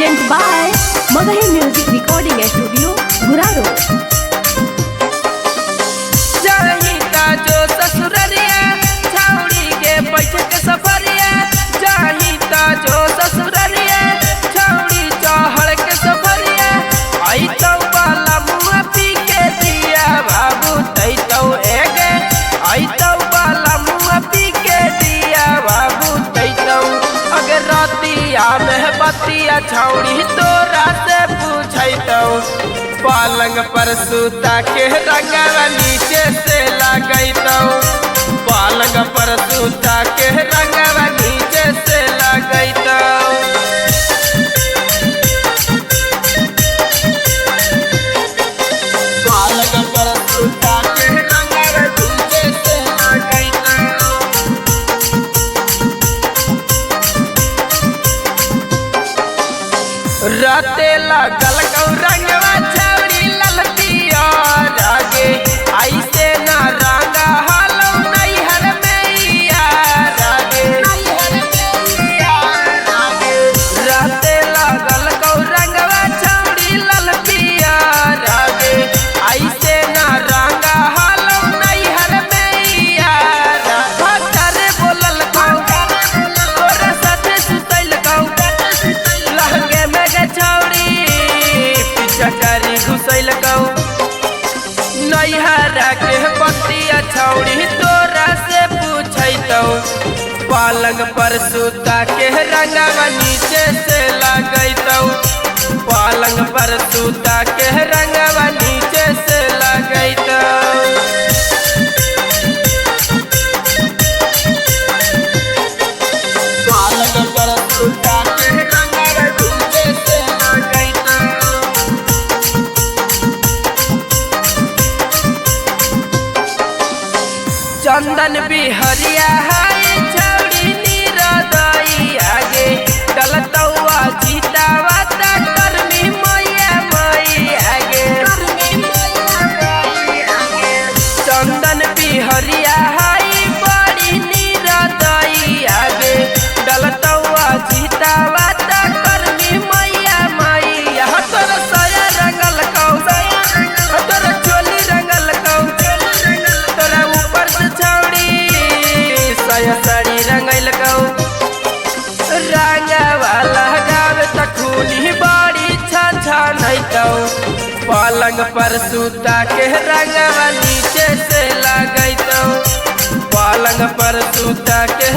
present by Magahi Music Recording Studio, Guraro. जाहिता जो ससुररिया छाउड़ी के बैठ के सफरिया जाहिता जो ससुररिया छाउड़ी चढ़ के सफरिया आई तो वाला मुआ पी के दिया बाबू तई तो एगे आई तो वाला मुआ पी के दिया बाबू तई तो अगर रातिया में बतिया छाउड़ी तोरा से पूछई तो पालंग पर सूता के रंगवा नीचे से लगई तो पालंग पर सूता के रंगवा नीचे से लगई तो पालंग पर सूता के रंगवा नीचे से लगई तो राते लगल कौ रंगवा छौड़ी ललतिया रागे ऐसे ना रंगा हालो नैहर मैया रागे राते लगल कौ रंगवा छौड़ी ललतिया रागे ऐसे ना रंगा हालो नैहर मैया रागे बोलल कौ तोरा साथे सुतैल कौ लहंगे में गे छौड़ी चकारी घुसैल कौ नैहरा के पतिया छौड़ी तोरा से पूछै तो पालंग पर सूता के रंगवा नीचे से लगई तो पालंग पर सूता के रंगवा नीचे से लगई तो पालंग पर सूता के रंगवा नीचे से लगई तो चंदन बिहरिया है छौड़ी नीरदई आगे डलतौआ जीतावा ता कर्मी मैया मई आगे चंदन बिहरिया है बड़ी नीरदई आगे डलतौआ जीतावा ता कर्मी मैया मई यह तोर सया रंगल कौ तोर चोली रंगल कौ तोरा ऊपर से छौड़ी सया साड़ी रंगल कौ रंगवाला गावे तखुनी बड़ी छा नहीं तो पलंग पर सूता के रंगवा नीचे से लगई तो पलंग पर सूता के